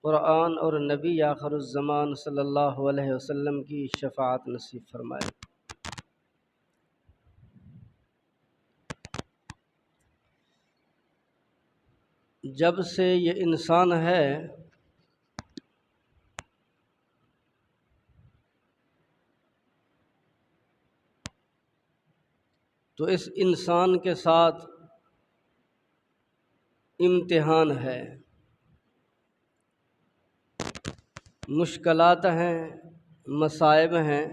قرآن اور نبی آخر الزمان صلی اللہ علیہ وسلم کی شفاعت نصیب فرمائے۔ جب سے یہ انسان ہے تو اس انسان کے ساتھ امتحان ہے، مشکلات ہیں، مصائب ہیں،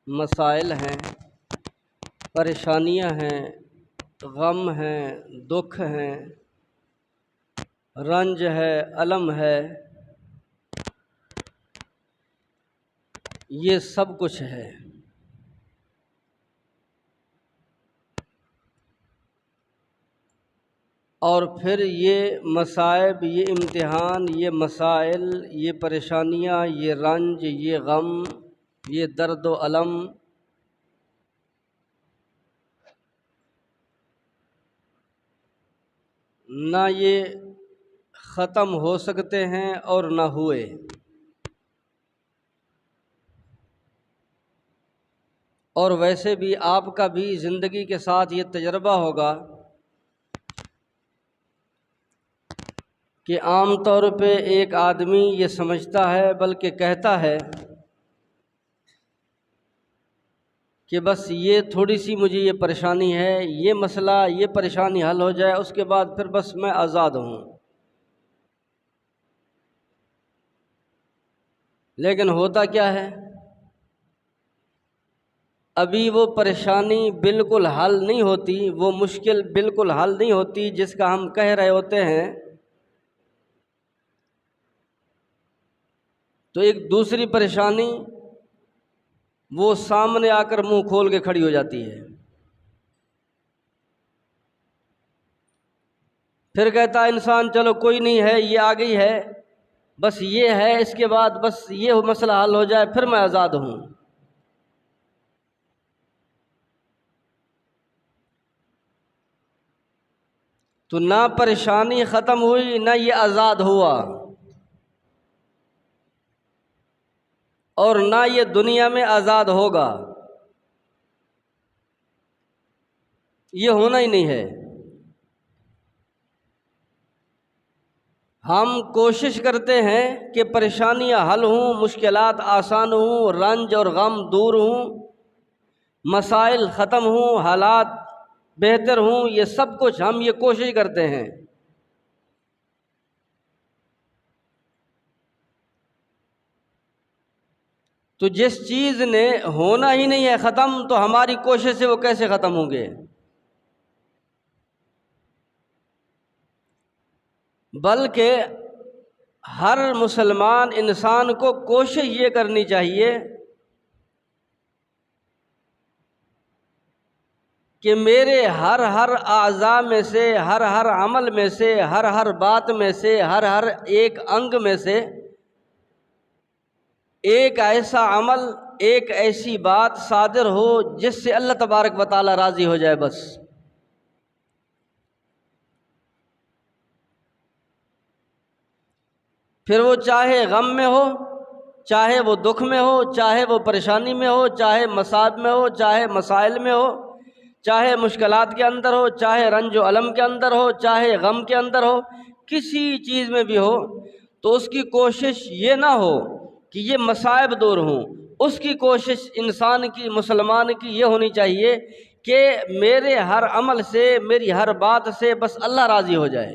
مسائل ہیں، پریشانیاں ہیں، غم ہیں، دکھ ہیں، رنج ہے، الم ہے، یہ سب کچھ ہے۔ اور پھر یہ مصائب، یہ امتحان، یہ مسائل، یہ پریشانیاں، یہ رنج، یہ غم، یہ درد و الم نہ یہ ختم ہو سکتے ہیں اور نہ ہوئے۔ اور ویسے بھی آپ کا بھی زندگی کے ساتھ یہ تجربہ ہوگا کہ عام طور پہ ایک آدمی یہ سمجھتا ہے، بلکہ کہتا ہے کہ بس یہ تھوڑی سی مجھے یہ پریشانی ہے، یہ مسئلہ، یہ پریشانی حل ہو جائے، اس کے بعد پھر بس میں آزاد ہوں۔ لیکن ہوتا کیا ہے، ابھی وہ پریشانی بالکل حل نہیں ہوتی، وہ مشکل بالکل حل نہیں ہوتی جس کا ہم کہہ رہے ہوتے ہیں، تو ایک دوسری پریشانی وہ سامنے آ کر منہ کھول کے کھڑی ہو جاتی ہے۔ پھر کہتا ہے انسان چلو کوئی نہیں ہے، یہ آ گئی ہے، بس یہ ہے، اس کے بعد بس یہ مسئلہ حل ہو جائے پھر میں آزاد ہوں۔ تو نہ پریشانی ختم ہوئی، نہ یہ آزاد ہوا، اور نہ یہ دنیا میں آزاد ہوگا، یہ ہونا ہی نہیں ہے۔ ہم کوشش کرتے ہیں کہ پریشانیاں حل ہوں، مشکلات آسان ہوں، رنج اور غم دور ہوں، مسائل ختم ہوں، حالات بہتر ہوں، یہ سب کچھ ہم یہ کوشش کرتے ہیں۔ تو جس چیز نے ہونا ہی نہیں ہے ختم، تو ہماری کوشش سے وہ کیسے ختم ہوں گے؟ بلکہ ہر مسلمان انسان کو کوشش یہ کرنی چاہیے کہ میرے ہر اعضاء میں سے، ہر عمل میں سے، ہر بات میں سے، ہر ایک انگ میں سے ایک ایسا عمل، ایک ایسی بات صادر ہو جس سے اللہ تبارک و تعالی راضی ہو جائے۔ بس پھر وہ چاہے غم میں ہو، چاہے وہ دکھ میں ہو، چاہے وہ پریشانی میں ہو، چاہے مصائب میں ہو، چاہے مسائل میں ہو، چاہے مشکلات کے اندر ہو، چاہے رنج و الم کے اندر ہو، چاہے غم کے اندر ہو، کسی چیز میں بھی ہو، تو اس کی کوشش یہ نہ ہو کہ یہ مصائب دور ہوں، اس کی کوشش انسان کی، مسلمان کی یہ ہونی چاہیے کہ میرے ہر عمل سے، میری ہر بات سے بس اللہ راضی ہو جائے۔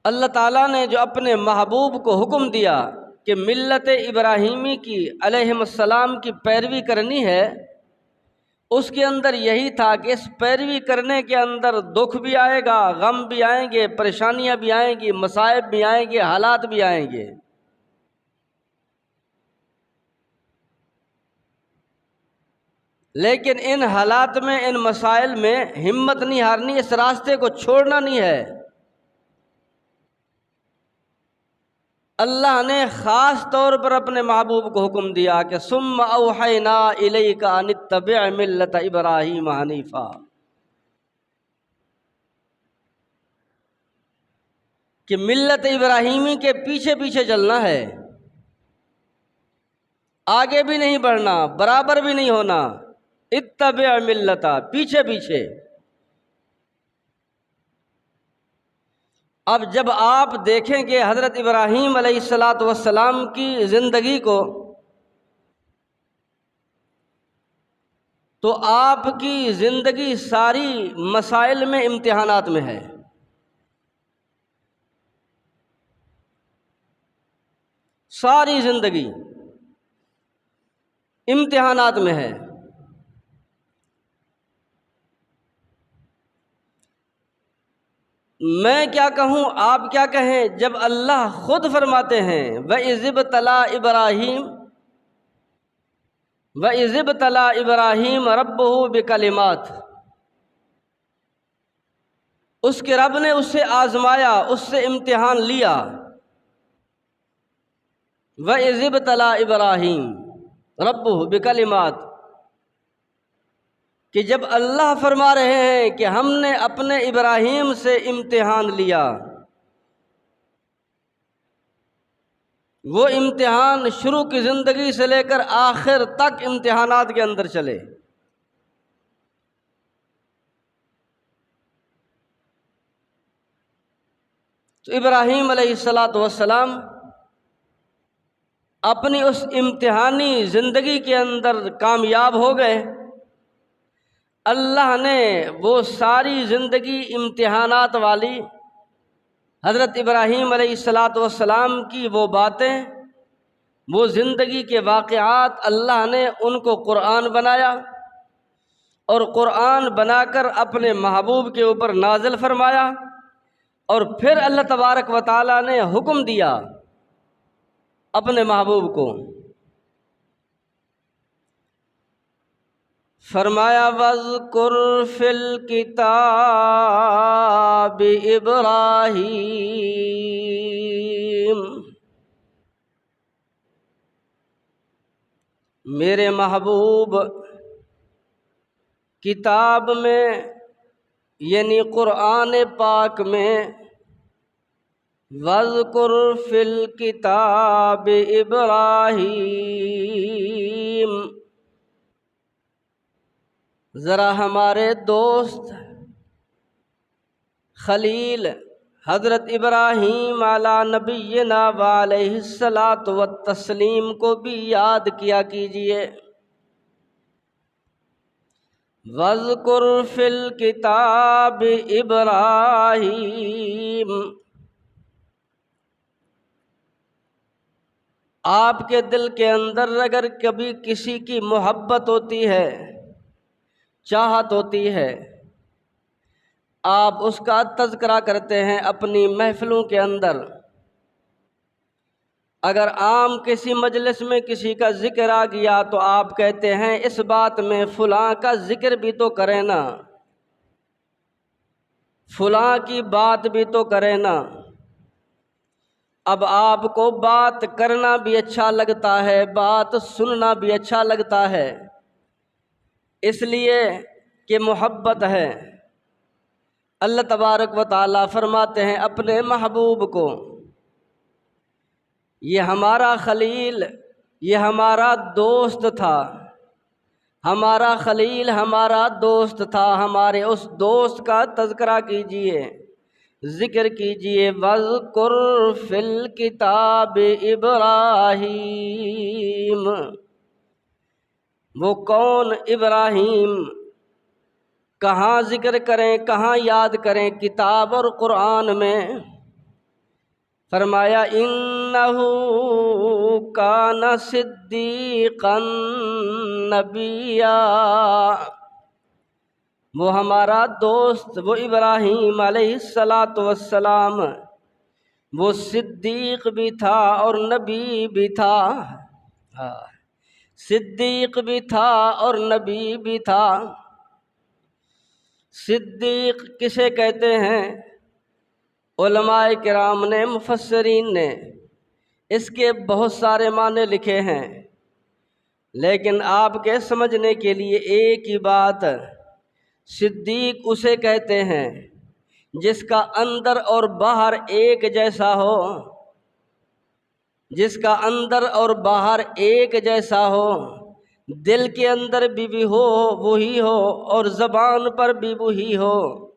اللہ تعالیٰ نے جو اپنے محبوب کو حکم دیا کہ ملت ابراہیمی کی علیہ السلام کی پیروی کرنی ہے، اس کے اندر یہی تھا کہ اس پیروی کرنے کے اندر دکھ بھی آئے گا، غم بھی آئیں گے، پریشانیاں بھی آئیں گی، مصائب بھی آئیں گے، حالات بھی آئیں گے، لیکن ان حالات میں، ان مسائل میں ہمت نہیں ہارنی، اس راستے کو چھوڑنا نہیں ہے۔ اللہ نے خاص طور پر اپنے محبوب کو حکم دیا کہ ثم اوحینا الیک ان اتبع ملت ابراہیم حنیفا، کہ ملت ابراہیمی کے پیچھے پیچھے چلنا ہے، آگے بھی نہیں بڑھنا، برابر بھی نہیں ہونا، اتبع ملتا، پیچھے پیچھے۔ اب جب آپ دیکھیں گے حضرت ابراہیم علیہ السلام کی زندگی کو، تو آپ کی زندگی ساری مسائل میں، امتحانات میں ہے، ساری زندگی امتحانات میں ہے۔ میں کیا کہوں، آپ کیا کہیں، جب اللہ خود فرماتے ہیں وَإِذِ ابْتَلَىٰ إِبْرَاهِيمَ وَإِذِ ابْتَلَىٰ إِبْرَاهِيمَ رَبُّهُ بِكَلِمَاتٍ، اس کے رب نے اسے آزمایا، اس سے امتحان لیا۔ وَإِذِ ابْتَلَىٰ إِبْرَاهِيمَ رَبُّهُ بِكَلِمَاتٍ، کہ جب اللہ فرما رہے ہیں کہ ہم نے اپنے ابراہیم سے امتحان لیا، وہ امتحان شروع کی زندگی سے لے کر آخر تک امتحانات کے اندر چلے۔ تو ابراہیم علیہ السلام اپنی اس امتحانی زندگی کے اندر کامیاب ہو گئے۔ اللہ نے وہ ساری زندگی امتحانات والی، حضرت ابراہیم علیہ السلام کی وہ باتیں، وہ زندگی کے واقعات، اللہ نے ان کو قرآن بنایا، اور قرآن بنا کر اپنے محبوب کے اوپر نازل فرمایا، اور پھر اللہ تبارک و تعالیٰ نے حکم دیا اپنے محبوب کو، فرمایا وَاذْكُرْ فِي الْكِتَابِ إِبْرَاهِيمَ، میرے محبوب کتاب میں یعنی قرآن پاک میں، وَاذْكُرْ فِي الْكِتَابِ إِبْرَاهِيمَ، ذرا ہمارے دوست خلیل حضرت ابراہیم علی نبینا وعلیہ الصلاۃ والتسلیم کو بھی یاد کیا کیجئے۔ وَاذْكُرْ فِي الْكِتَابِ إِبْرَاهِيمَ، آپ کے دل کے اندر اگر کبھی کسی کی محبت ہوتی ہے، چاہت ہوتی ہے، آپ اس کا تذکرہ کرتے ہیں اپنی محفلوں کے اندر، اگر عام کسی مجلس میں کسی کا ذکر آ گیا تو آپ کہتے ہیں اس بات میں فلاں کا ذکر بھی تو کریں نا، فلاں کی بات بھی تو کریں نا۔ اب آپ کو بات کرنا بھی اچھا لگتا ہے، بات سننا بھی اچھا لگتا ہے، اس لیے کہ محبت ہے۔ اللہ تبارک و تعالیٰ فرماتے ہیں اپنے محبوب کو، یہ ہمارا خلیل، یہ ہمارا دوست تھا، ہمارا خلیل ہمارا دوست تھا، ہمارے اس دوست کا تذکرہ کیجئے، ذکر کیجئے۔ وَاذْكُرْ فِي الْكِتَابِ إِبْرَاهِيمَ، وہ کون؟ ابراہیم۔ کہاں ذکر کریں، کہاں یاد کریں؟ کتاب اور قرآن میں۔ فرمایا اِنَّهُ كَانَ صِدِّيقًا نَبِيًّا، وہ ہمارا دوست، وہ ابراہیم علیہ السلام، وہ صدیق بھی تھا اور نبی بھی تھا، صدیق بھی تھا اور نبی بھی تھا۔ صدیق کسے کہتے ہیں؟ علماء کرام نے، مفسرین نے اس کے بہت سارے معنی لکھے ہیں، لیکن آپ کے سمجھنے کے لیے ایک ہی بات، صدیق اسے کہتے ہیں جس کا اندر اور باہر ایک جیسا ہو، جس کا اندر اور باہر ایک جیسا ہو، دل کے اندر بھی ہو وہی ہو اور زبان پر بھی وہی ہو،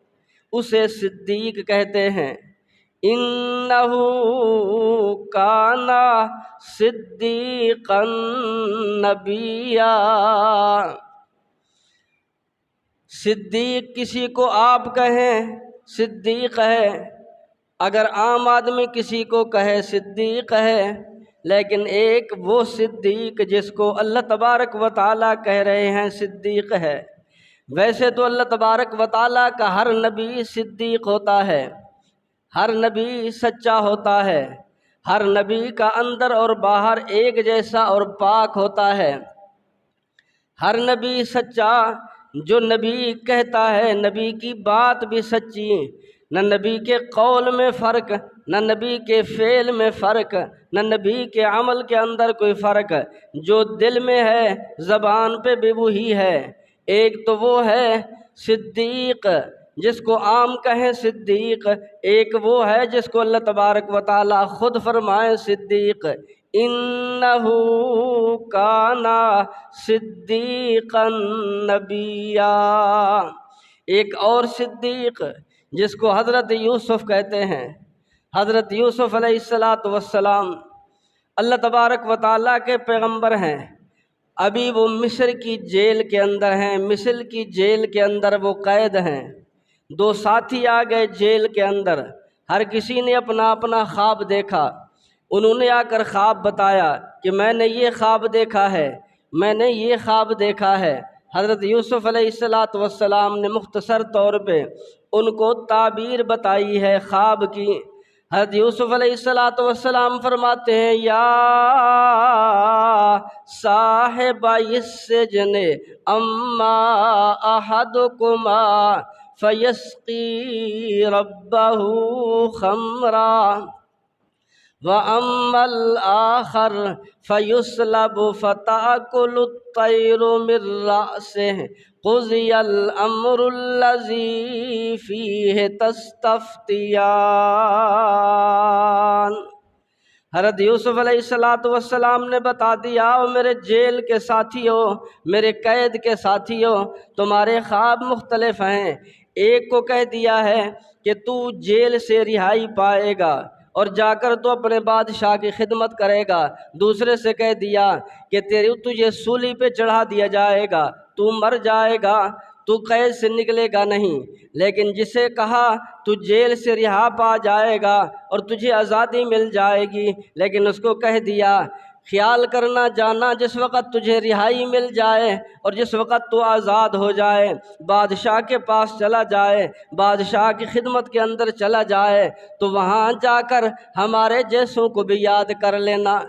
اسے صدیق کہتے ہیں۔ انہ کان صدیقا نبیا، صدیق کسی کو آپ کہیں صدیق ہے، اگر عام آدمی کسی کو کہے صدیق ہے، لیکن ایک وہ صدیق جس کو اللہ تبارک و تعالیٰ کہہ رہے ہیں صدیق ہے۔ ویسے تو اللہ تبارک و تعالیٰ کا ہر نبی صدیق ہوتا ہے، ہر نبی سچا ہوتا ہے، ہر نبی کا اندر اور باہر ایک جیسا اور پاک ہوتا ہے، ہر نبی سچا، جو نبی کہتا ہے نبی کی بات بھی سچی، نہ نبی کے قول میں فرق، نہ نبی کے فعل میں فرق، نہ نبی کے عمل کے اندر کوئی فرق، جو دل میں ہے زبان پہ بھی وہی ہے۔ ایک تو وہ ہے صدیق جس کو عام کہیں صدیق، ایک وہ ہے جس کو اللہ تبارک و تعالیٰ خود فرمائے صدیق۔ انہ کان صدیقا نبیا۔ ایک اور صدیق جس کو حضرت یوسف کہتے ہیں، حضرت یوسف علیہ السلام اللہ تبارک و تعالیٰ کے پیغمبر ہیں، ابھی وہ مصر کی جیل کے اندر ہیں، مصر کی جیل کے اندر وہ قید ہیں۔ دو ساتھی آ گئے جیل کے اندر، ہر کسی نے اپنا اپنا خواب دیکھا، انہوں نے آ کر خواب بتایا کہ میں نے یہ خواب دیکھا ہے، میں نے یہ خواب دیکھا ہے۔ حضرت یوسف علیہ السلام نے مختصر طور پہ ان کو تعبیر بتائی ہے خواب کی۔ حضرت یوسف علیہ السلام فرماتے ہیں یا صاحب السجن اما احدکما فیسقی ربہ خمرا وَأَمَّا الْآخَرُ فَيُصْلَبُ فَتَأْكُلُ الطَّيْرُ مِنْ رَأْسِهِ قُضِيَ الْأَمْرُ الَّذِي فِيهِ تَسْتَفْتِيَانِ۔ حضرت یوسف علیہ السلام نے بتا دیا، او میرے جیل کے ساتھیوں، میرے قید کے خاتھیوں، تمہارے خواب مختلف ہیں۔ ایک کو کہہ دیا ہے کہ تو جیل سے رہائی پائے گا اور جا کر تو اپنے بادشاہ کی خدمت کرے گا، دوسرے سے کہہ دیا کہ تجھے سولی پہ چڑھا دیا جائے گا، تو مر جائے گا، تو قید سے نکلے گا نہیں۔ لیکن جسے کہا تو جیل سے رہا پا جائے گا اور تجھے آزادی مل جائے گی، لیکن اس کو کہہ دیا خیال کرنا جانا جس وقت تجھے رہائی مل جائے اور جس وقت تو آزاد ہو جائے، بادشاہ کے پاس چلا جائے، بادشاہ کی خدمت کے اندر چلا جائے، تو وہاں جا کر ہمارے جیسوں کو بھی یاد کر لینا،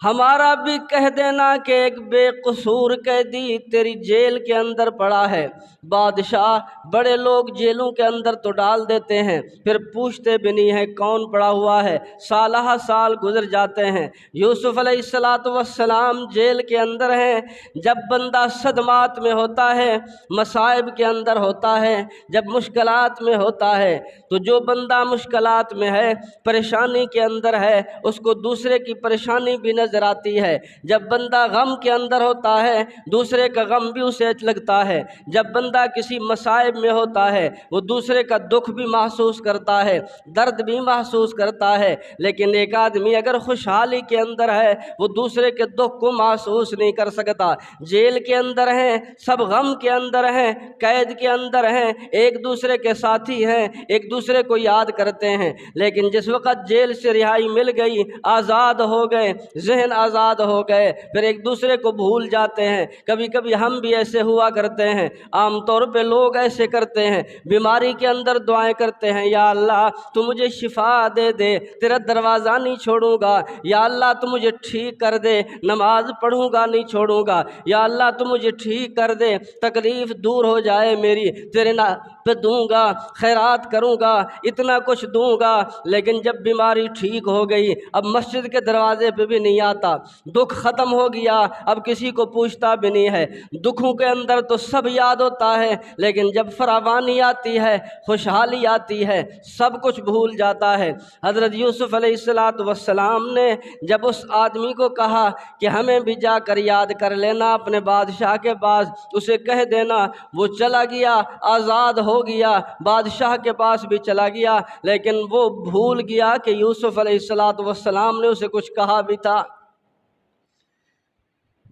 ہمارا بھی کہہ دینا کہ ایک بے قصور قیدی تیری جیل کے اندر پڑا ہے۔ بادشاہ بڑے لوگ جیلوں کے اندر تو ڈال دیتے ہیں، پھر پوچھتے بھی نہیں ہیں کون پڑا ہوا ہے، سالہ سال گزر جاتے ہیں۔ یوسف علیہ السلام جیل کے اندر ہیں۔ جب بندہ صدمات میں ہوتا ہے، مصائب کے اندر ہوتا ہے، جب مشکلات میں ہوتا ہے، تو جو بندہ مشکلات میں ہے، پریشانی کے اندر ہے، اس کو دوسرے کی پریشانی بھی نظر آتی ہے۔ جب بندہ غم کے اندر ہوتا ہے، دوسرے کا غم بھی اسے لگتا ہے۔ جب بندہ کسی مصائب میں ہوتا ہے، وہ دوسرے کا دکھ بھی محسوس کرتا ہے، درد بھی محسوس کرتا ہے۔ لیکن ایک آدمی اگر خوشحالی کے اندر ہے، وہ دوسرے کے دکھ کو محسوس نہیں کر سکتا۔ جیل کے اندر ہیں، سب غم کے اندر ہیں، قید کے اندر ہیں، ایک دوسرے کے ساتھی ہیں، ایک دوسرے کو یاد کرتے ہیں۔ لیکن جس وقت جیل سے رہائی مل گئی، آزاد ہو گئے، ذہن آزاد ہو گئے، پھر ایک دوسرے کو بھول جاتے ہیں۔ کبھی کبھی ہم بھی ایسے ہوا کرتے ہیں، عام طور پہ لوگ ایسے کرتے ہیں، بیماری کے اندر دعائیں کرتے ہیں، یا اللہ تو مجھے شفا دے دے، تیرا دروازہ نہیں چھوڑوں گا، یا اللہ تو مجھے ٹھیک کر دے، نماز پڑھوں گا نہیں چھوڑوں گا، یا اللہ تو مجھے ٹھیک کر دے، تکلیف دور ہو جائے میری، تیرے نام پہ دوں گا، خیرات کروں گا، اتنا کچھ دوں گا۔ لیکن جب بیماری ٹھیک ہو گئی، اب مسجد کے دروازے پہ بھی نہیں آتا، دکھ ختم ہو گیا، اب کسی کو پوچھتا بھی نہیں ہے۔ دکھوں کے اندر تو سب یاد ہوتا ہے، لیکن جب فراوانی آتی ہے، خوشحالی آتی ہے، سب کچھ بھول جاتا ہے۔ حضرت یوسف علیہ السلام نے جب اس آدمی کو کہا کہ ہمیں بھی جا کر یاد کر لینا اپنے بادشاہ کے پاس، اسے کہہ دینا، وہ چلا گیا، آزاد ہو گیا، بادشاہ کے پاس بھی چلا گیا، لیکن وہ بھول گیا کہ یوسف علیہ السلام نے اسے کچھ کہا بھی تھا۔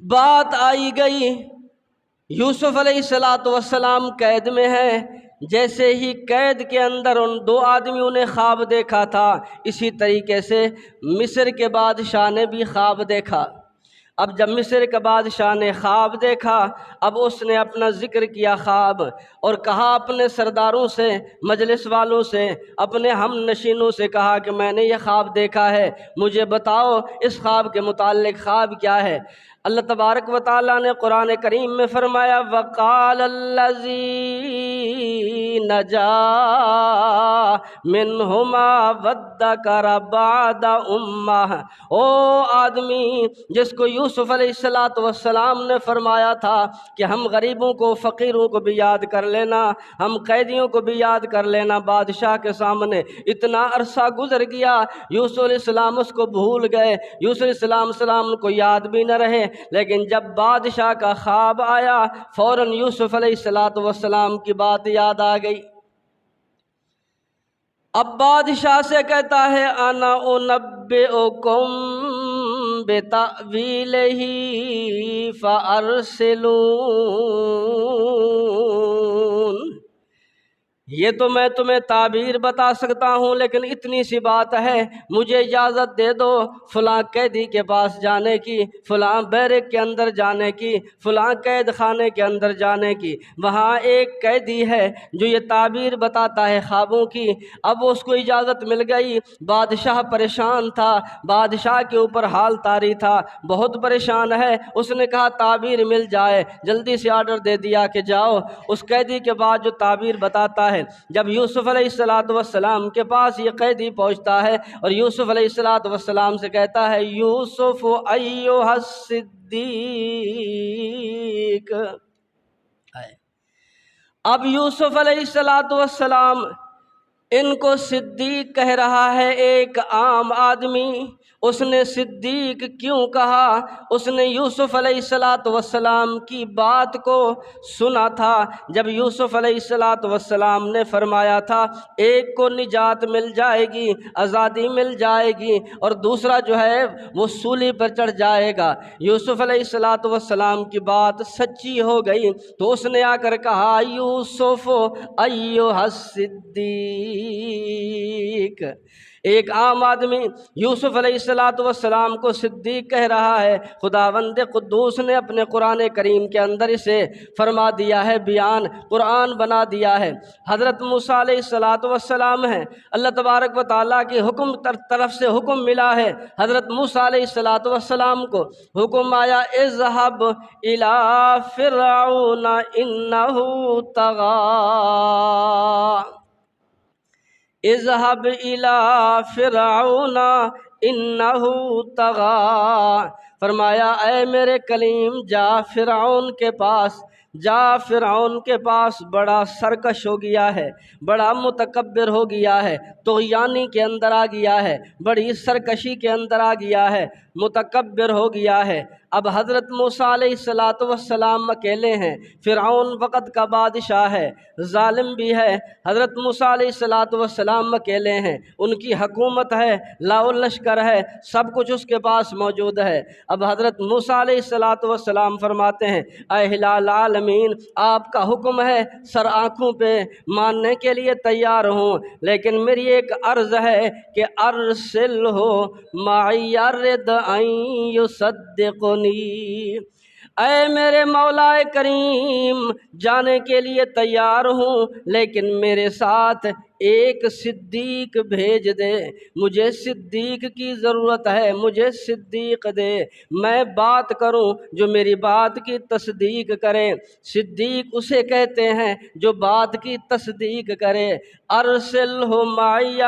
بات آئی گئی، یوسف علیہ السلام قید میں ہے۔ جیسے ہی قید کے اندر ان دو آدمیوں نے خواب دیکھا تھا، اسی طریقے سے مصر کے بادشاہ نے بھی خواب دیکھا۔ اب جب مصر کے بادشاہ نے خواب دیکھا، اب اس نے اپنا ذکر کیا خواب، اور کہا اپنے سرداروں سے، مجلس والوں سے، اپنے ہم نشینوں سے کہا کہ میں نے یہ خواب دیکھا ہے، مجھے بتاؤ اس خواب کے متعلق خواب کیا ہے۔ اللہ تبارک و تعالیٰ نے قرآن کریم میں فرمایا وَقَالَ الَّذِي نَجَا مِنْهُمَا وَادَّكَرَ بَعْدَ أُمَّهِ، او آدمی جس کو یوسف علیہ السلام نے فرمایا تھا کہ ہم غریبوں کو، فقیروں کو بھی یاد کر لینا، ہم قیدیوں کو بھی یاد کر لینا بادشاہ کے سامنے۔ اتنا عرصہ گزر گیا، یوسف علیہ السلام اس کو بھول گئے، یوسف علیہ السلام کو یاد بھی نہ رہے، لیکن جب بادشاہ کا خواب آیا فوراً یوسف علیہ السلام کی بات یاد آ گئی۔ اب بادشاہ سے کہتا ہے انا انبئکم بتأویلہ فارسلون، یہ تو میں تمہیں تعبیر بتا سکتا ہوں، لیکن اتنی سی بات ہے، مجھے اجازت دے دو فلاں قیدی کے پاس جانے کی، فلاں بیرک کے اندر جانے کی، فلاں قید خانے کے اندر جانے کی۔ وہاں ایک قیدی ہے جو یہ تعبیر بتاتا ہے خوابوں کی۔ اب اس کو اجازت مل گئی، بادشاہ پریشان تھا، بادشاہ کے اوپر حال طاری تھا، بہت پریشان ہے۔ اس نے کہا تعبیر مل جائے، جلدی سے آرڈر دے دیا کہ جاؤ۔ اس قیدی کے بعد جو تعبیر بتاتا ہے، جب یوسف علیہ السلام کے پاس یہ قیدی پہنچتا ہے اور یوسف علیہ السلام سے کہتا ہے یوسف ایھا الصدیق، اب یوسف علیہ السلام ان کو صدیق کہہ رہا ہے، ایک عام آدمی۔ اس نے صدیق کیوں کہا؟ اس نے یوسف علیہ السلام کی بات کو سنا تھا، جب یوسف علیہ السلام نے فرمایا تھا ایک کو نجات مل جائے گی، آزادی مل جائے گی، اور دوسرا جو ہے وہ سولی پر چڑھ جائے گا۔ یوسف علیہ السلام کی بات سچی ہو گئی، تو اس نے آ کر کہا یوسف ایھا الصدیق۔ ایک عام آدمی یوسف علیہ السلام کو صدیق کہہ رہا ہے۔ خداوند قدوس نے اپنے قرآن کریم کے اندر اسے فرما دیا ہے، بیان قرآن بنا دیا ہے۔ حضرت موسیٰ علیہ السلام ہیں، اللہ تبارک و تعالیٰ کی طرف سے حکم ملا ہے۔ حضرت موسیٰ علیہ السلام کو حکم آیا اذهب الى فرعون انه طغى، اذهب الى فرعون انه طغى، فرمایا اے میرے کلیم جا فرعون کے پاس، جا فرعون کے پاس، بڑا سرکش ہو گیا ہے، بڑا متکبر ہو گیا ہے، طغیانی کے اندر آ گیا ہے، بڑی سرکشی کے اندر آ گیا ہے، متکبر ہو گیا ہے۔ اب حضرت موسیٰ علیہ السلام اکیلے ہیں، فرعون وقت کا بادشاہ ہے، ظالم بھی ہے، حضرت موسیٰ علیہ السلام اکیلے ہیں، ان کی حکومت ہے، لاؤ لشکر ہے، سب کچھ اس کے پاس موجود ہے۔ اب حضرت موسیٰ علیہ السلام فرماتے ہیں اے الہ العالمین، آپ کا حکم ہے، سر آنکھوں پہ ماننے کے لیے تیار ہوں، لیکن میری ایک عرض ہے کہ ارسلہ معی یرد ان یصدقنی، اے میرے مولا کریم جانے کے لیے تیار ہوں، لیکن میرے ساتھ ایک صدیق بھیج دے، مجھے صدیق کی ضرورت ہے، مجھے صدیق دے، میں بات کروں جو میری بات کی تصدیق کرے۔ صدیق اسے کہتے ہیں جو بات کی تصدیق کرے۔ ارسلہ معی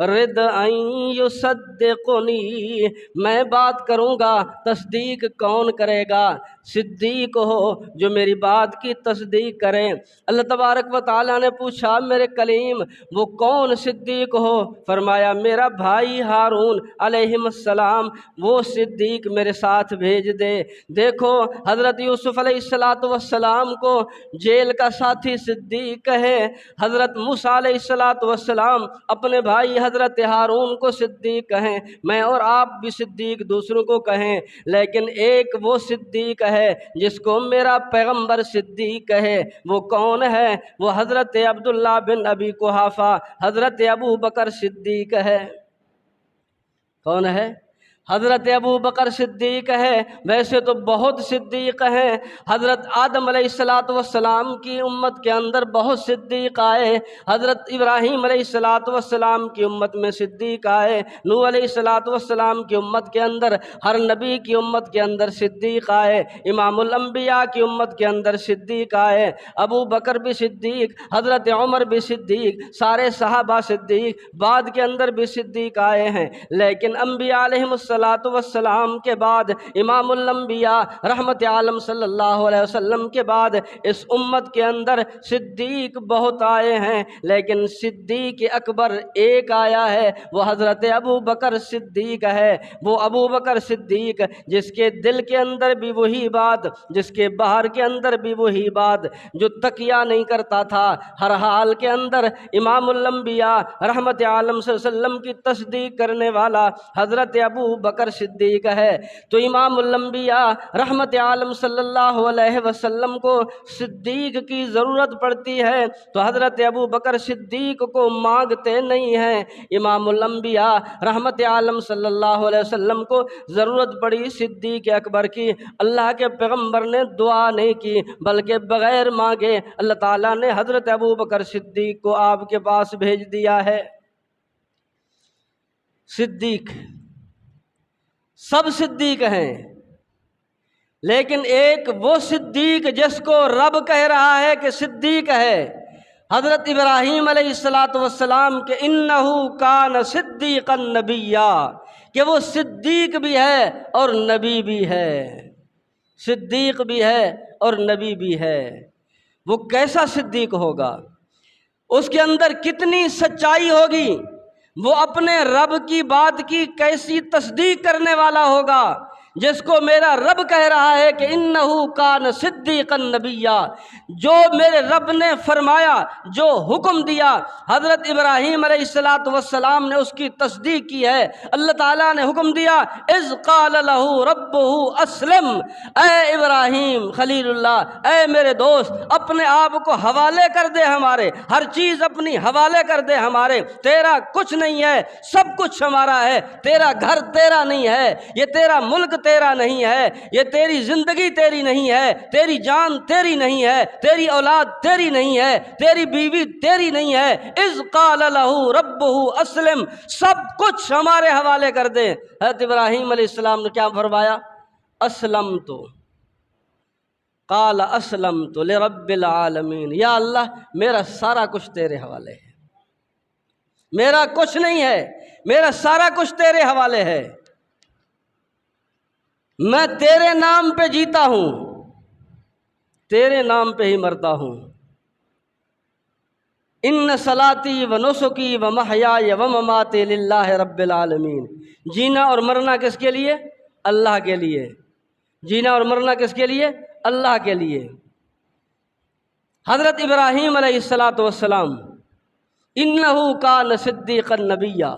رد ان یصدقنی، میں بات کروں گا، تصدیق کون کرے گا؟ صدیق ہو جو میری بات کی تصدیق کریں۔ اللہ تبارک و تعالیٰ نے پوچھا میرے کلیم وہ کون صدیق ہو؟ فرمایا میرا بھائی ہارون علیہ السلام، وہ صدیق میرے ساتھ بھیج دے۔ دیکھو حضرت یوسف علیہ السلام کو جیل کا ساتھی صدیق کہے، حضرت موسیٰ علیہ السلام اپنے بھائی حضرت ہارون کو صدیق کہیں، میں اور آپ بھی صدیق دوسروں کو کہیں، لیکن ایک وہ صدیق ہے جس کو میرا پیغمبر صدیق کہے۔ وہ کون ہے؟ وہ حضرت عبداللہ بن ابی قحافہ، حضرت ابو بکر صدیق ہے۔ کون ہے؟ حضرت ابو بکر صدیق ہے۔ ویسے تو بہت صدیق ہیں، حضرت آدم علیہ السلام کی امت کے اندر بہت صدیق آئے، حضرت ابراہیم علیہ السلام کی امت میں صدیق آئے، نوح علیہ السلام کی امت کے اندر، ہر نبی کی امت کے اندر صدیق آئے، امام الانبیاء کی امت کے اندر صدیق آئے، ابو بکر بھی صدیق، حضرت عمر بھی صدیق، سارے صحابہ صدیق، بعد کے اندر بھی صدیق آئے ہیں، لیکن انبیاء علیہ والسلام کے بعد، امام الانبیاء رحمت عالم صلی اللہ علیہ وسلم کے بعد اس امت کے اندر صدیق بہت آئے ہیں، لیکن صدیق اکبر ایک آیا ہے، وہ حضرت ابو بکر صدیق ہے۔ وہ ابو بکر صدیق جس کے دل کے اندر بھی وہی بات، جس کے باہر کے اندر بھی وہی بات، جو تکیہ نہیں کرتا تھا، ہر حال کے اندر امام الانبیاء رحمت عالم صلی اللہ علیہ وسلم کی تصدیق کرنے والا حضرت ابو بکر صدیق ہے۔ تو امام الانبیاء رحمت عالم صلی اللہ علیہ وسلم کو صدیق کی ضرورت پڑتی ہے تو حضرت ابو بکر صدیق کو مانگتے نہیں ہیں، امام الانبیاء رحمت عالم صلی اللہ علیہ وسلم کو ضرورت پڑی صدیق اکبر کی، اللہ کے پیغمبر نے دعا نہیں کی بلکہ بغیر مانگے اللہ تعالیٰ نے حضرت ابو بکر صدیق کو آپ کے پاس بھیج دیا ہے۔ صدیق سب صدیق ہیں، لیکن ایک وہ صدیق جس کو رب کہہ رہا ہے کہ صدیق ہے، حضرت ابراہیم علیہ السلام کہ انہو کان صدیقا نبیّا، کہ وہ صدیق بھی ہے اور نبی بھی ہے، صدیق بھی ہے اور نبی بھی ہے۔ وہ کیسا صدیق ہوگا؟ اس کے اندر کتنی سچائی ہوگی؟ وہ اپنے رب کی بات کی کیسی تصدیق کرنے والا ہوگا جس کو میرا رب کہہ رہا ہے کہ انہو کان صدیقا نبیّا، جو میرے رب نے فرمایا، جو حکم دیا، حضرت ابراہیم علیہ السلام نے اس کی تصدیق کی ہے۔ اللہ تعالیٰ نے حکم دیا اذ قال لہ ربہ اسلم، اے ابراہیم خلیل اللہ، اے میرے دوست اپنے آپ کو حوالے کر دے، ہمارے ہر چیز اپنی حوالے کر دے، ہمارے، تیرا کچھ نہیں ہے، سب کچھ ہمارا ہے، تیرا گھر تیرا نہیں ہے، یہ تیرا ملک تیرا نہیں ہے، یہ تیری زندگی تیری نہیں ہے، تیری جان تیری نہیں ہے، تیری اولاد تیری نہیں ہے، تیری بیوی تیری نہیں ہے۔ اذ قال لہ ربہ اسلم، سب کچھ ہمارے حوالے کر دے۔ حضرت ابراہیم علیہ السلام نے کیا فرمایا؟ اسلمت، قال اسلمت لرب العالمین، یا اللہ میرا سارا کچھ تیرے حوالے ہے، میرا کچھ نہیں ہے، میرا سارا کچھ تیرے حوالے ہے، میں تیرے نام پہ جیتا ہوں، تیرے نام پہ ہی مرتا ہوں۔ ان صلاتی و نسکی و محیای و مماتی للہ رب العالمین، جینا اور مرنا کس کے لیے؟ اللہ کے لیے، جینا اور مرنا کس کے لیے؟ اللہ کے لیے۔ حضرت ابراہیم علیہ السلام انہو کان صدیقا نبیّا،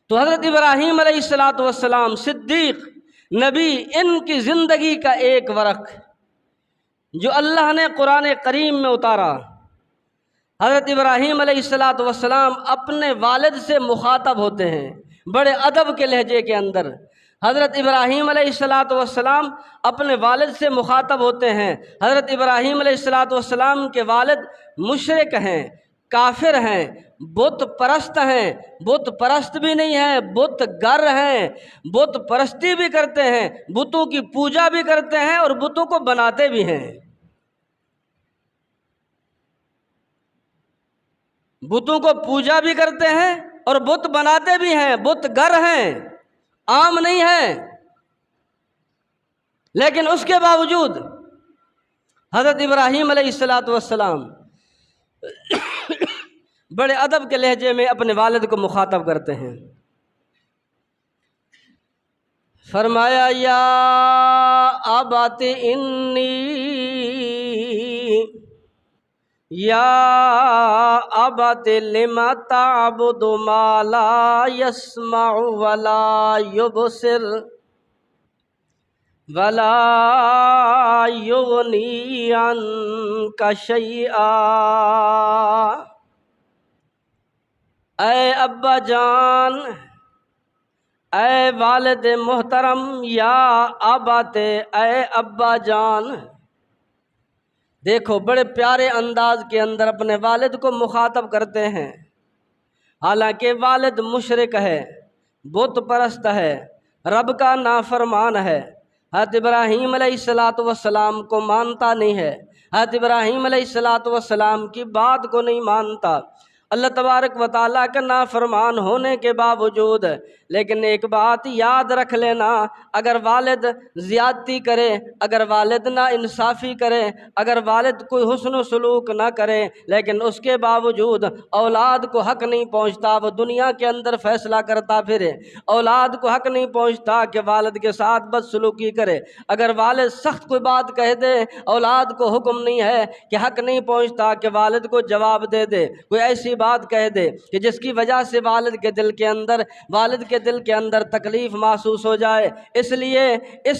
تو حضرت ابراہیم علیہ السلام صدیق نبی، ان کی زندگی کا ایک ورق جو اللہ نے قرآن کریم میں اتارا۔ حضرت ابراہیم علیہ السلام اپنے والد سے مخاطب ہوتے ہیں بڑے ادب کے لہجے کے اندر۔ حضرت ابراہیم علیہ السلام اپنے والد سے مخاطب ہوتے ہیں۔ حضرت ابراہیم علیہ السلام کے والد مشرک ہیں، کافر ہیں، بت پرست ہیں، بت پرست بھی نہیں ہیں، بت گر ہیں، بت پرستی بھی کرتے ہیں، بتوں کی پوجا بھی کرتے ہیں اور بتوں کو بناتے بھی ہیں۔ بتوں کو پوجا بھی کرتے ہیں اور بت بناتے بھی ہیں، بت گر ہیں، عام نہیں ہیں۔ لیکن اس کے باوجود حضرت ابراہیم علیہ السلام بڑے ادب کے لہجے میں اپنے والد کو مخاطب کرتے ہیں، فرمایا یا ابت انی، یا ابت لم تعبد ما لا يسمع ولا يبصر ولا یغنی عنک شیئا۔ اے ابا جان، اے والد محترم، یا ابت، اے ابا جان۔ دیکھو بڑے پیارے انداز کے اندر اپنے والد کو مخاطب کرتے ہیں، حالانکہ والد مشرک ہے، بت پرست ہے، رب کا نافرمان ہے، حضرت ابراہیم علیہ السلام کو مانتا نہیں ہے، حضرت ابراہیم علیہ السلام کی بات کو نہیں مانتا، اللہ تبارک و تعالیٰ کا نافرمان ہونے کے باوجود۔ لیکن ایک بات یاد رکھ لینا، اگر والد زیادتی کرے، اگر والد نا انصافی کرے، اگر والد کوئی حسن و سلوک نہ کرے، لیکن اس کے باوجود اولاد کو حق نہیں پہنچتا، وہ دنیا کے اندر فیصلہ کرتا پھرے، اولاد کو حق نہیں پہنچتا کہ والد کے ساتھ بدسلوکی کرے، اگر والد سخت کوئی بات کہہ دے، اولاد کو حکم نہیں ہے کہ حق نہیں پہنچتا کہ والد کو جواب دے دے، کوئی ایسی بات کہہ دے کہ جس کی وجہ سے والد کے دل کے اندر تکلیف محسوس ہو جائے۔ اس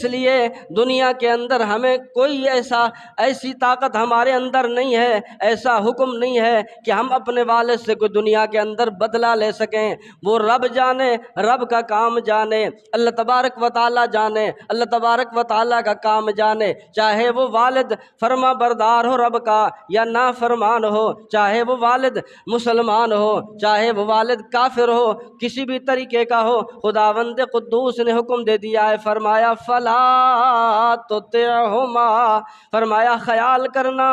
لیے دنیا کے اندر ہمیں کوئی ایسی طاقت ہمارے اندر نہیں ہے، ایسا حکم نہیں ہے کہ ہم اپنے والد سے کوئی دنیا کے اندر بدلہ لے سکیں۔ وہ رب جانے، رب کا کام جانے، اللہ تبارک و تعالیٰ جانے، اللہ تبارک و تعالیٰ کا کام جانے، چاہے وہ والد فرما بردار ہو رب کا یا نافرمان ہو، چاہے وہ والد مسلمان ہو، چاہے وہ والد کافر ہو، کسی بھی طریقے کا ہو، خداوند قدوس نے حکم دے دیا ہے، فرمایا فلا تطعهما، فرمایا خیال کرنا،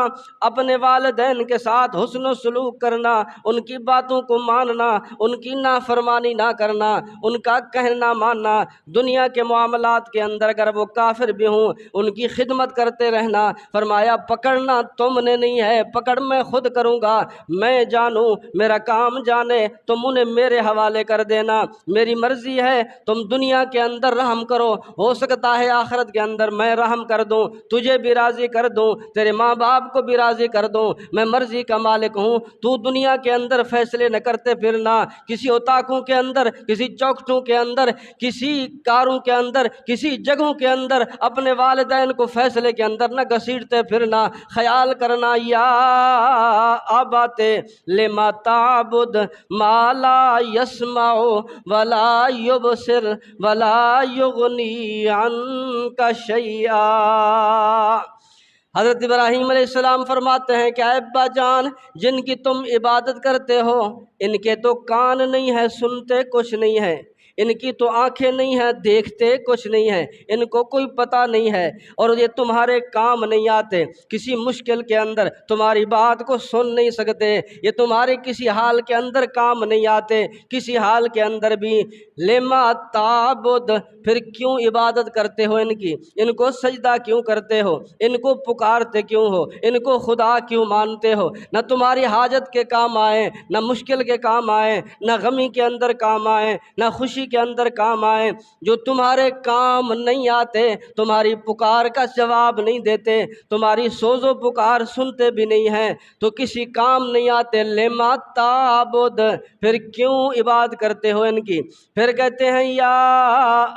اپنے والدین کے ساتھ حسن و سلوک کرنا، ان کی باتوں کو ماننا، ان کی نافرمانی نہ کرنا، ان کا کہنا ماننا، دنیا کے معاملات کے اندر اگر وہ کافر بھی ہوں ان کی خدمت کرتے رہنا۔ فرمایا پکڑنا تم نے نہیں ہے، پکڑ میں خود کروں گا، میں جانوں، میرا کام جانے، تم انہیں میرے حوالے کر دینا، میری مرضی ہے، تم دنیا کے اندر رحم کرو، ہو سکتا ہے آخرت کے اندر میں رحم کر دوں، تجھے بھی راضی کر دوں، تیرے ماں باپ کو بھی راضی کر دوں، میں مرضی کا مالک ہوں، تو دنیا کے اندر فیصلے نہ کرتے پھرنا، کسی اتاکوں کے اندر، کسی چوکٹوں کے اندر، کسی کاروں کے اندر، کسی جگہوں کے اندر اپنے والدین کو فیصلے کے اندر نہ گھسیٹتے پھرنا، خیال کرنا یا ابت لما تعبد ما لا يسمع ولا يبصر ولا يغني عنك شيئا۔ حضرت ابراہیم علیہ السلام فرماتے ہیں کہ اے ابا جان، جن کی تم عبادت کرتے ہو ان کے تو کان نہیں ہیں، سنتے کچھ نہیں ہے، ان کی تو آنکھیں نہیں ہیں، دیکھتے کچھ نہیں ہے، ان کو کوئی پتہ نہیں ہے، اور یہ تمہارے کام نہیں آتے، کسی مشکل کے اندر تمہاری بات کو سن نہیں سکتے، یہ تمہارے کسی حال کے اندر کام نہیں آتے، کسی حال کے اندر بھی۔ لما تعبد، پھر کیوں عبادت کرتے ہو ان کی، ان کو سجدہ کیوں کرتے ہو، ان کو پکارتے کیوں ہو، ان کو خدا کیوں مانتے ہو؟ نہ تمہاری حاجت کے کام آئے، نہ مشکل کے کام آئے، نہ غمی کے اندر کام آئے، نہ خوشی کے اندر کام آئے، جو تمہارے کام نہیں آتے، تمہاری پکار کا جواب نہیں دیتے، تمہاری سوز و پکار سنتے بھی نہیں ہیں، تو کسی کام نہیں آتے۔ لما تعبد، پھر کیوں عبادت کرتے ہو ان کی؟ پھر کہتے ہیں یا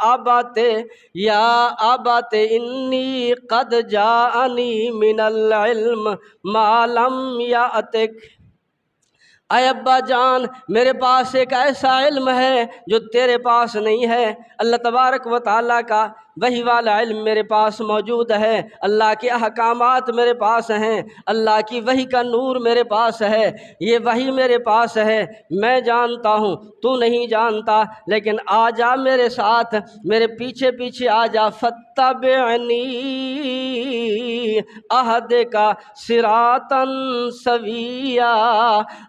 ابت انی قد جاءنی من العلم ما لم یأتک، اے ابا جان، میرے پاس ایک ایسا علم ہے جو تیرے پاس نہیں ہے۔ اللہ تبارک و تعالیٰ کا وہی والا علم میرے پاس موجود ہے، اللہ کے احکامات میرے پاس ہیں، اللہ کی وحی کا نور میرے پاس ہے، یہ وحی میرے پاس ہے، میں جانتا ہوں تو نہیں جانتا، لیکن آ جا میرے ساتھ، میرے پیچھے پیچھے آ جا، فتبعنی اہدک صراطا سویا،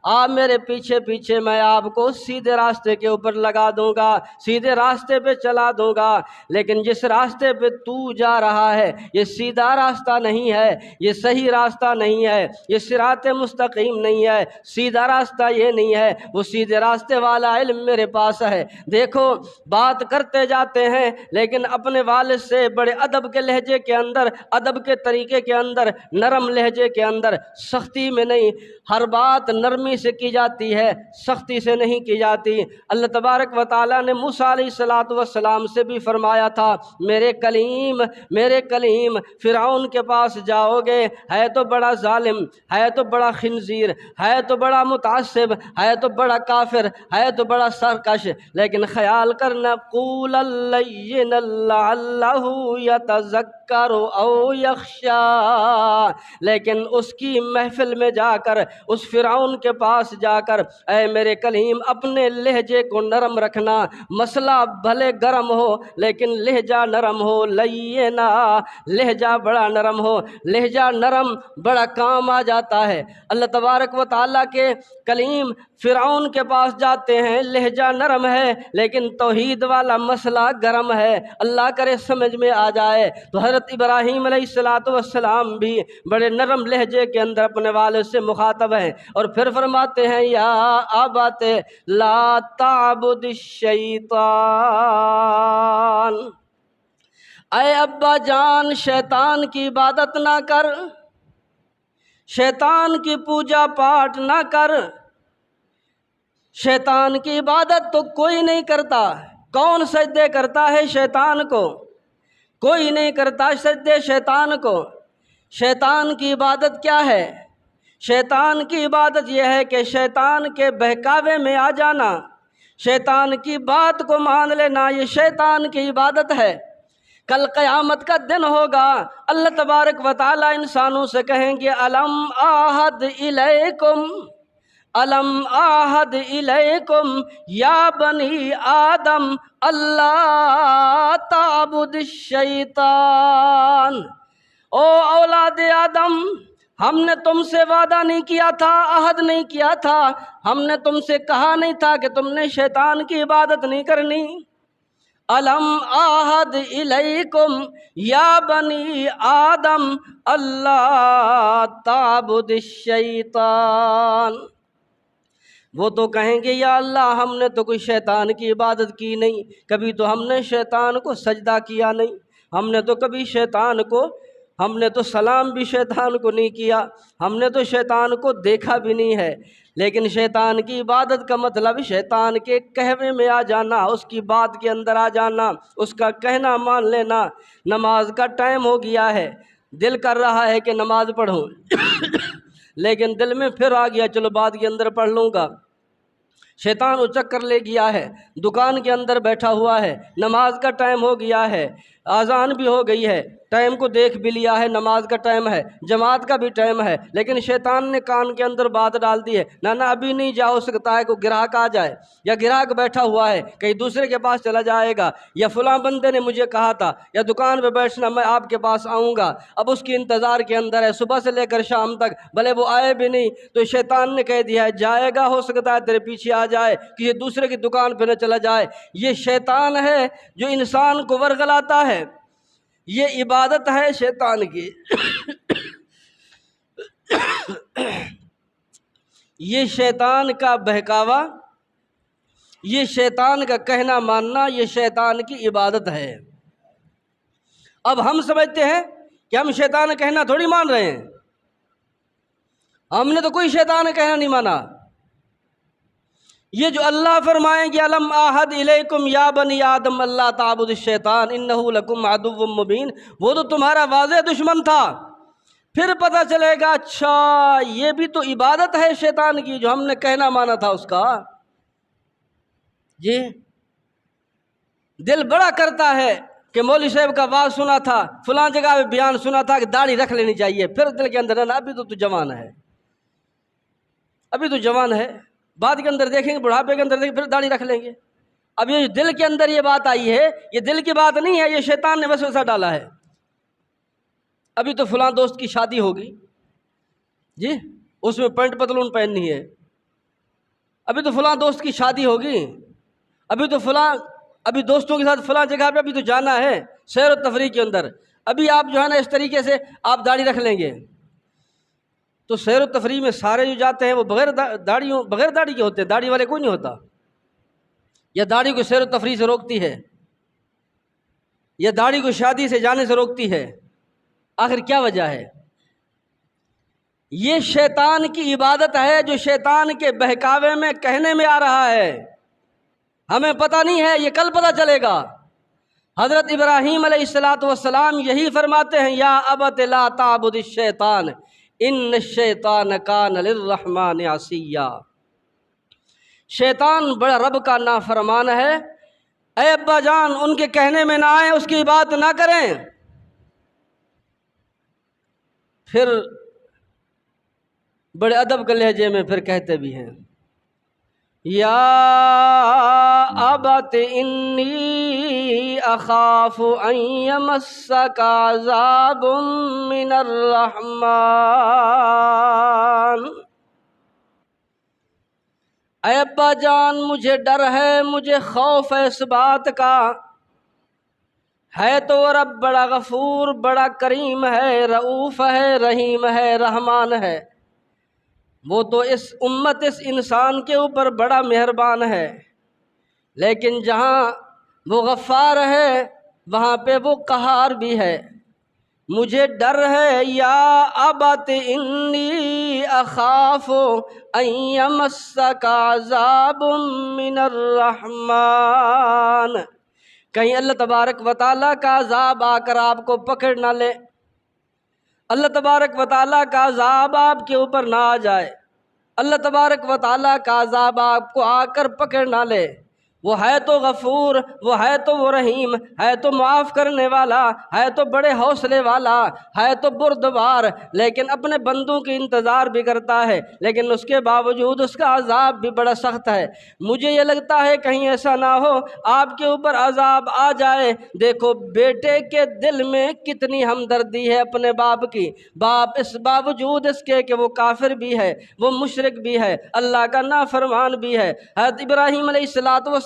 آ میرے پیچھے پیچھے، میں آپ کو سیدھے راستے کے اوپر لگا دوں گا، سیدھے راستے پہ چلا دوں گا۔ لیکن جس راستے پہ تو جا رہا ہے یہ سیدھا راستہ نہیں ہے، یہ صحیح راستہ نہیں ہے، یہ صراط مستقیم نہیں ہے، سیدھا راستہ یہ نہیں ہے، وہ سیدھے راستے والا علم میرے پاس ہے۔ دیکھو بات کرتے جاتے ہیں لیکن اپنے والد سے بڑے ادب کے لہجے کے اندر، ادب کے طریقے کے اندر، نرم لہجے کے اندر، سختی میں نہیں، ہر بات نرمی سے کی جاتی ہے، سختی سے نہیں کی جاتی۔ اللہ تبارک و تعالیٰ نے موسیٰ علیہ السلام سے بھی فرمایا تھا، میرے کلیم فرعون کے پاس جاؤ گے، ہے تو بڑا ظالم، ہے تو بڑا خنزیر، ہے تو بڑا متعصب، ہے تو بڑا کافر، ہے تو بڑا سرکش، لیکن خیال کرنا، قول اللین لعلہ یتذکر او یخشی، لیکن اس کی محفل میں جا کر، اس فرعون کے پاس جا کر، اے میرے کلیم اپنے لہجے کو نرم رکھنا، مسئلہ بھلے گرم ہو لیکن لہجہ نرم ہو، لینا لہجہ بڑا نرم ہو، لہجہ نرم بڑا کام آ جاتا ہے۔ اللہ تبارک و تعالیٰ کے کلیم فرعون کے پاس جاتے ہیں، لہجہ نرم ہے لیکن توحید والا مسئلہ گرم ہے، اللہ کرے سمجھ میں آ جائے۔ تو حضرت ابراہیم علیہ السلام بھی بڑے نرم لہجے کے اندر اپنے والد سے مخاطب ہیں، اور پھر فرماتے ہیں، یا ابت لا تعبد الشیطان، اے ابا جان شیطان کی عبادت نہ کر، شیطان کی پوجا پاٹ نہ کر، شیطان کی عبادت تو کوئی نہیں کرتا، کون سجدے کرتا ہے شیطان کو؟ کوئی نہیں کرتا سجدے شیطان کو۔ شیطان کی عبادت کیا ہے؟ شیطان کی عبادت یہ ہے کہ شیطان کے بہکاوے میں آ جانا، شیطان کی بات کو مان لینا، یہ شیطان کی عبادت ہے۔ کل قیامت کا دن ہوگا، اللہ تبارک و تعالیٰ انسانوں سے کہیں گے، الم آہد الیکم، الم آہد الیکم یا بنی آدم اللہ تعبد الشیطان، او اولاد آدم، ہم نے تم سے وعدہ نہیں کیا تھا، عہد نہیں کیا تھا، ہم نے تم سے کہا نہیں تھا کہ تم نے شیطان کی عبادت نہیں کرنی۔ الم آہد الیکم یا بنی آدم اللہ تعبد الشیطان، وہ تو کہیں گے یا اللہ ہم نے تو کوئی شیطان کی عبادت کی نہیں، کبھی تو ہم نے شیطان کو سجدہ کیا نہیں، ہم نے تو کبھی شیطان کو، ہم نے تو سلام بھی شیطان کو نہیں کیا، ہم نے تو شیطان کو دیکھا بھی نہیں ہے۔ لیکن شیطان کی عبادت کا مطلب شیطان کے کہوے میں آ جانا، اس کی بات کے اندر آ جانا، اس کا کہنا مان لینا۔ نماز کا ٹائم ہو گیا ہے، دل کر رہا ہے کہ نماز پڑھوں لیکن دل میں پھر آ گیا چلو بعد کے اندر پڑھ لوں گا۔ شیطان اچک کر لے گیا ہے، دکان کے اندر بیٹھا ہوا ہے، نماز کا ٹائم ہو گیا ہے، اذان بھی ہو گئی ہے، ٹائم کو دیکھ بھی لیا ہے، نماز کا ٹائم ہے، جماعت کا بھی ٹائم ہے، لیکن شیطان نے کان کے اندر بات ڈال دی ہے، نانا ابھی نہیں جا، ہو سکتا ہے کوئی گراہک آ جائے، یا گراہک بیٹھا ہوا ہے کہیں دوسرے کے پاس چلا جائے گا، یا فلاں بندے نے مجھے کہا تھا، یا دکان پہ بیٹھنا میں آپ کے پاس آؤں گا، اب اس کی انتظار کے اندر ہے، صبح سے لے کر شام تک، بھلے وہ آئے بھی نہیں، تو شیطان نے کہہ دیا ہے جائے گا، ہو سکتا ہے تیرے پیچھے آ جائے، کسی دوسرے کی دکان پہ نہ چلا جائے۔ یہ شیطان ہے جو انسان کو ورغلاتا ہے، یہ عبادت ہے شیطان کی یہ شیطان کا بہکاوا، یہ شیطان کا کہنا ماننا، یہ شیطان کی عبادت ہے۔ اب ہم سمجھتے ہیں کہ ہم شیطان کا کہنا تھوڑی مان رہے ہیں، ہم نے تو کوئی شیطان کا کہنا نہیں مانا۔ یہ جو اللہ فرمائیں گے الم آہد الیکم یا بنی آدم اللہ تعبد الشیطان انہ لکم عدو مبین، وہ تو تمہارا واضح دشمن تھا، پھر پتہ چلے گا اچھا یہ بھی تو عبادت ہے شیطان کی جو ہم نے کہنا مانا تھا اس کا۔ جی دل بڑا کرتا ہے کہ مولوی صاحب کا واز سنا تھا، فلاں جگہ پہ بیان سنا تھا کہ داڑھی رکھ لینی چاہیے، پھر دل کے اندر نا ابھی تو جوان ہے، ابھی تو جوان ہے، بعد کے اندر دیکھیں گے، بڑھاپے کے اندر دیکھیں پھر داڑھی رکھ لیں گے۔ اب یہ دل کے اندر یہ بات آئی ہے، یہ دل کی بات نہیں ہے، یہ شیطان نے وسوسہ ڈالا ہے۔ ابھی تو فلاں دوست کی شادی ہوگی جی، اس میں پینٹ پتلون پہننی ہے، ابھی تو فلاں دوست کی شادی ہوگی، ابھی دوستوں کے ساتھ فلاں جگہ پہ ابھی تو جانا ہے سیر و تفریح کے اندر، ابھی آپ جو ہے نا اس طریقے سے آپ داڑھی رکھ لیں گے تو سیر و تفریح میں سارے جو جاتے ہیں وہ بغیر داڑھی کے ہوتے ہیں، داڑھی والے کوئی نہیں ہوتا، یا داڑھی کو سیر و تفریح سے روکتی ہے، یا داڑھی کو شادی سے جانے سے روکتی ہے، آخر کیا وجہ ہے؟ یہ شیطان کی عبادت ہے جو شیطان کے بہکاوے میں کہنے میں آ رہا ہے، ہمیں پتہ نہیں ہے، یہ کل پتہ چلے گا۔ حضرت ابراہیم علیہ السلام یہی فرماتے ہیں، یا ابت لا تعبد الشیطان ان الشیطان کان للرحمن عصیا، شیطان بڑا رب کا نافرمان ہے، اے ابا جان ان کے کہنے میں نہ آئیں، اس کی بات نہ کریں۔ پھر بڑے ادب کے لہجے میں پھر کہتے بھی ہیں، یا ابت انی اخاف ان یمسک عذاب من الرحمن، اے ابا جان مجھے ڈر ہے، مجھے خوف ہے اس بات کا، ہے تو رب بڑا غفور، بڑا کریم ہے، رؤوف ہے، رحیم ہے، رحمان ہے، وہ تو اس امت اس انسان کے اوپر بڑا مہربان ہے، لیکن جہاں وہ غفار ہے وہاں پہ وہ قہار بھی ہے، مجھے ڈر ہے، یا ابت انی اخاف ان یمسک عذاب من الرحمن، کہیں اللہ تبارک و تعالیٰ کا عذاب آ کر آپ کو پکڑ نہ لے، اللہ تبارک و تعالیٰ کا عذاب آپ کے اوپر نہ آ جائے، اللہ تبارک و تعالیٰ کا عذاب آپ کو آ کر پکڑ نہ لے، وہ ہے تو غفور، وہ ہے تو وہ رحیم، ہے تو معاف کرنے والا، ہے تو بڑے حوصلے والا، ہے تو بردبار، لیکن اپنے بندوں کی انتظار بھی کرتا ہے، لیکن اس کے باوجود اس کا عذاب بھی بڑا سخت ہے۔ مجھے یہ لگتا ہے کہیں ایسا نہ ہو آپ کے اوپر عذاب آ جائے۔ دیکھو بیٹے کے دل میں کتنی ہمدردی ہے اپنے باپ کی، باپ اس باوجود اس کے کہ وہ کافر بھی ہے، وہ مشرک بھی ہے، اللہ کا نافرمان بھی ہے، حضرت ابراہیم علیہ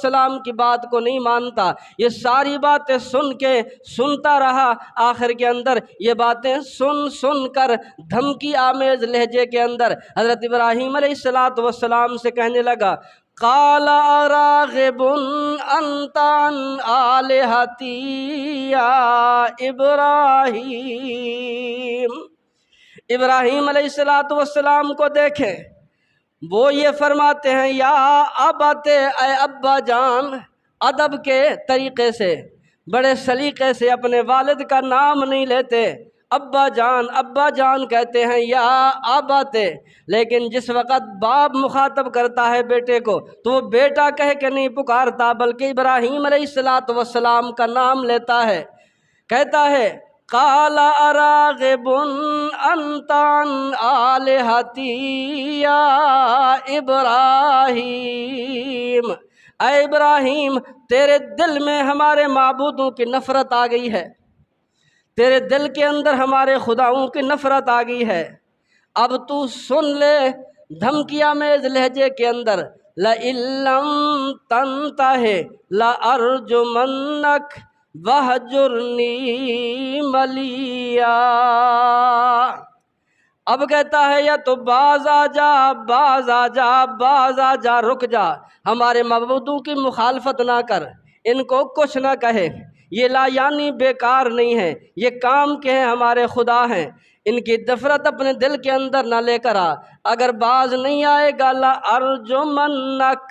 السلام کی بات کو نہیں مانتا، یہ ساری باتیں سن کے سنتا رہا، آخر کے اندر یہ باتیں سن کر دھمکی آمیز لہجے کے اندر حضرت ابراہیم علیہ السلام سے کہنے لگا، قال اراغب انت عن آلہتی یا ابراہیم، ابراہیم علیہ السلام کو دیکھیں، وہ یہ فرماتے ہیں، یا ابت، اے ابا جان، ادب کے طریقے سے بڑے سلیقے سے اپنے والد کا نام نہیں لیتے، ابا جان کہتے ہیں، یا ابت، لیکن جس وقت باپ مخاطب کرتا ہے بیٹے کو تو وہ بیٹا کہہ کے نہیں پکارتا بلکہ ابراہیم علیہ السلام کا نام لیتا ہے، کہتا ہے، قال اراغب انت عن آلہتی یا ابراہیم، اے ابراہیم تیرے دل میں ہمارے معبودوں کی نفرت آ گئی ہے، تیرے دل کے اندر ہمارے خداؤں کی نفرت آ گئی ہے، اب تو سن لے دھمکی آمیز لہجے کے اندر، لئن لم تنتہ لأرجمنک وَاہْجُرْنِی مَلِیًّا، اب کہتا ہے یا تو باز آ جا، رک جا، ہمارے معبودوں کی مخالفت نہ کر، ان کو کچھ نہ کہے، یہ لا یعنی بیکار نہیں ہے، یہ کام کے ہیں، ہمارے خدا ہیں، ان کی نفرت اپنے دل کے اندر نہ لے کر آ، اگر باز نہیں آئے گا لَأَرْجُمَنَّک،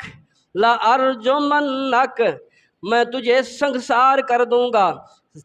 میں تجھے سنگسار کر دوں گا،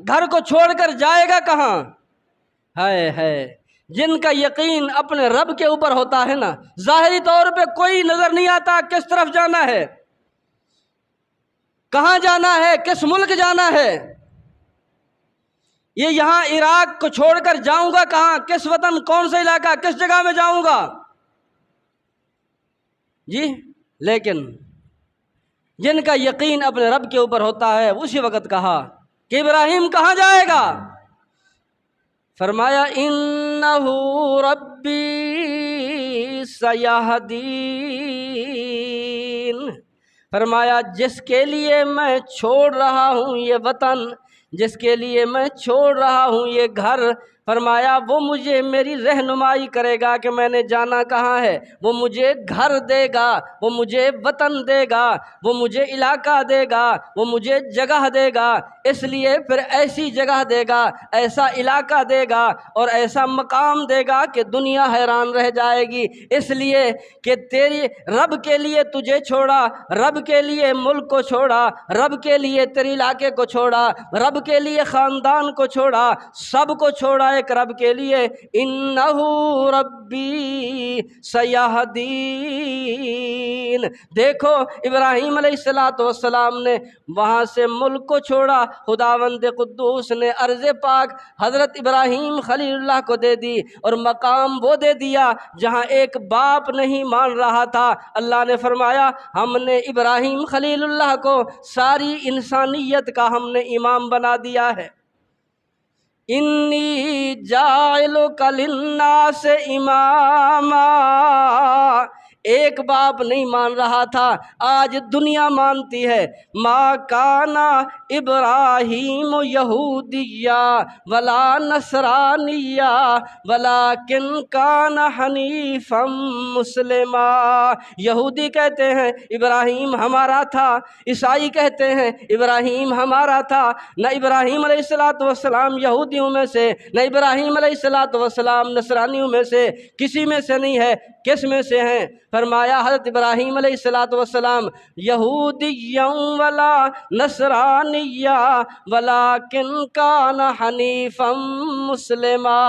گھر کو چھوڑ کر جائے گا کہاں؟ ہے جن کا یقین اپنے رب کے اوپر ہوتا ہے نا، ظاہری طور پہ کوئی نظر نہیں آتا کس طرف جانا ہے، کہاں جانا ہے، کس ملک جانا ہے، یہ یہاں عراق کو چھوڑ کر جاؤں گا کہاں، کس وطن، کون سا علاقہ، کس جگہ میں جاؤں گا جی۔ لیکن جن کا یقین اپنے رب کے اوپر ہوتا ہے، اسی وقت کہا کہ ابراہیم کہاں جائے گا؟ فرمایا انہ ربی سیہدین، فرمایا جس کے لیے میں چھوڑ رہا ہوں یہ وطن، جس کے لیے میں چھوڑ رہا ہوں یہ گھر، فرمایا وہ مجھے میری رہنمائی کرے گا کہ میں نے جانا کہاں ہے، وہ مجھے گھر دے گا، وہ مجھے وطن دے گا، وہ مجھے علاقہ دے گا، وہ مجھے جگہ دے گا، اس لیے پھر ایسی جگہ دے گا، ایسا علاقہ دے گا اور ایسا مقام دے گا کہ دنیا حیران رہ جائے گی، اس لیے کہ تیری رب کے لیے تجھے چھوڑا، رب کے لیے ملک کو چھوڑا، رب کے لیے تیرے علاقے کو چھوڑا، رب کے لیے خاندان کو چھوڑا، سب کو چھوڑا ایک رب کے لیے۔ انہ ربی سیہدین، دیکھو ابراہیم علیہ السلام نے وہاں سے ملک کو چھوڑا، خداوند قدوس نے ارض پاک حضرت ابراہیم خلیل اللہ کو دے دی، اور مقام وہ دے دیا جہاں ایک باپ نہیں مان رہا تھا۔ اللہ نے فرمایا ہم نے ابراہیم خلیل اللہ کو ساری انسانیت کا ہم نے امام بنا دیا ہے۔ انی جاعلک للناس اماما، ایک باپ نہیں مان رہا تھا، آج دنیا مانتی ہے۔ ما کان ابراہیم یہودیا ولا نصرانیا ولکن کان حنیفا مسلما، یہودی کہتے ہیں ابراہیم ہمارا تھا، عیسائی کہتے ہیں ابراہیم ہمارا تھا، نہ ابراہیم علیہ السلام یہودیوں میں سے، نہ ابراہیم علیہ السلام نصرانیوں میں سے، کسی میں سے نہیں ہے۔ کس میں سے ہیں؟ فرمایا حضرت ابراہیم علیہ السلام یہودیا ولا نصرانیا ولکن کان حنیفا مسلما،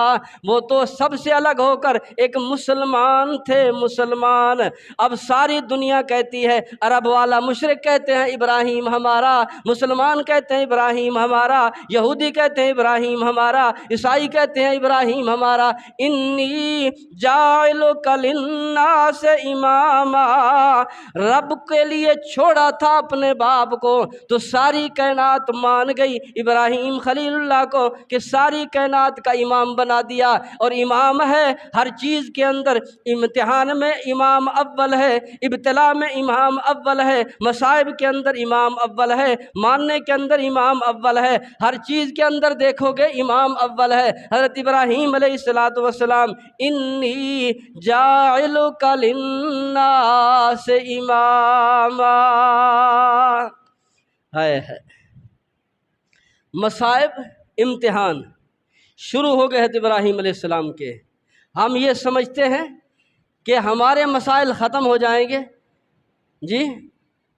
وہ تو سب سے الگ ہو کر ایک مسلمان تھے، مسلمان۔ اب ساری دنیا کہتی ہے، عرب والا مشرک کہتے ہیں ابراہیم ہمارا، مسلمان کہتے ہیں ابراہیم ہمارا، یہودی کہتے ہیں ابراہیم ہمارا، عیسائی کہتے ہیں ابراہیم ہمارا۔ انی جاعلک للناس اماما، رب کے لیے چھوڑا تھا اپنے باپ کو تو ساری کائنات مان گئی ابراہیم خلیل اللہ کو کہ ساری کائنات کا امام بنا دیا، اور امام ہے ہر چیز کے اندر، امتحان میں امام اول ہے، ابتلا میں امام اول ہے، مصائب کے اندر امام اول ہے، ماننے کے اندر امام اول ہے، ہر چیز کے اندر دیکھو گے امام اول ہے۔ حضرت ابراہیم علیہ السلام انی جاعلک للناس اماما، ہے مصائب، امتحان شروع ہو گئے حضرت ابراہیم علیہ السلام کے۔ ہم یہ سمجھتے ہیں کہ ہمارے مسائل ختم ہو جائیں گے، جی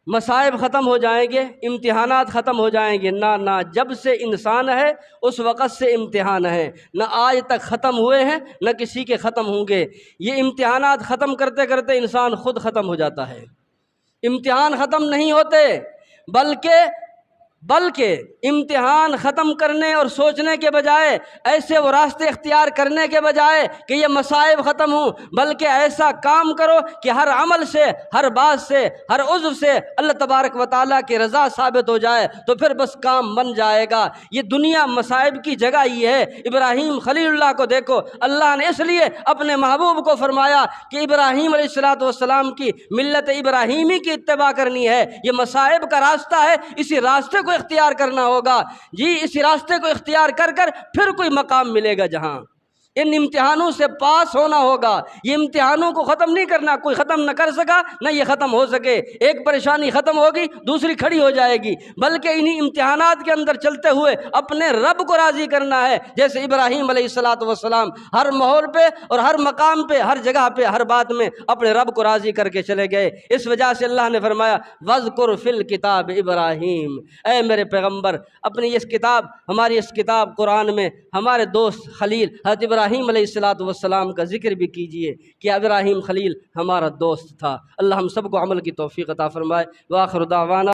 مصائب ختم ہو جائیں گے، امتحانات ختم ہو جائیں گے، نہ جب سے انسان ہے اس وقت سے امتحان ہے، نہ آج تک ختم ہوئے ہیں نہ کسی کے ختم ہوں گے۔ یہ امتحانات ختم کرتے کرتے انسان خود ختم ہو جاتا ہے، امتحان ختم نہیں ہوتے، بلکہ امتحان ختم کرنے اور سوچنے کے بجائے، ایسے وہ راستے اختیار کرنے کے بجائے کہ یہ مصائب ختم ہوں، بلکہ ایسا کام کرو کہ ہر عمل سے، ہر بات سے، ہر عضو سے اللہ تبارک و تعالیٰ کی رضا ثابت ہو جائے تو پھر بس کام بن جائے گا۔ یہ دنیا مصائب کی جگہ ہی ہے۔ ابراہیم خلیل اللہ کو دیکھو، اللہ نے اس لیے اپنے محبوب کو فرمایا کہ ابراہیم علیہ السلام کی ملت ابراہیمی کی اتباع کرنی ہے، یہ مصائب کا راستہ ہے، اسی راستے کو اختیار کرنا ہوگا، جی اسی راستے کو اختیار کر کر پھر کوئی مقام ملے گا جہاں ان امتحانوں سے پاس ہونا ہوگا۔ یہ امتحانوں کو ختم نہیں کرنا، کوئی ختم نہ کر سکا نہ یہ ختم ہو سکے۔ ایک پریشانی ختم ہوگی دوسری کھڑی ہو جائے گی، بلکہ انہی امتحانات کے اندر چلتے ہوئے اپنے رب کو راضی کرنا ہے۔ جیسے ابراہیم علیہ السلام ہر ماحول پہ اور ہر مقام پہ، ہر جگہ پہ، ہر بات میں اپنے رب کو راضی کر کے چلے گئے۔ اس وجہ سے اللہ نے فرمایا وَاذْكُرْ فِي الْكِتَابِ ابراہیم، اے میرے پیغمبر اپنی اس کتاب، ہماری اس کتاب قرآن میں ہمارے دوست خلیل حضرت ابراہیم علیہ السلام کا ذکر بھی کیجئے کہ ابراہیم خلیل ہمارا دوست تھا۔ اللہ ہم سب کو عمل کی توفیق عطا فرمائے۔ وآخر دعوانا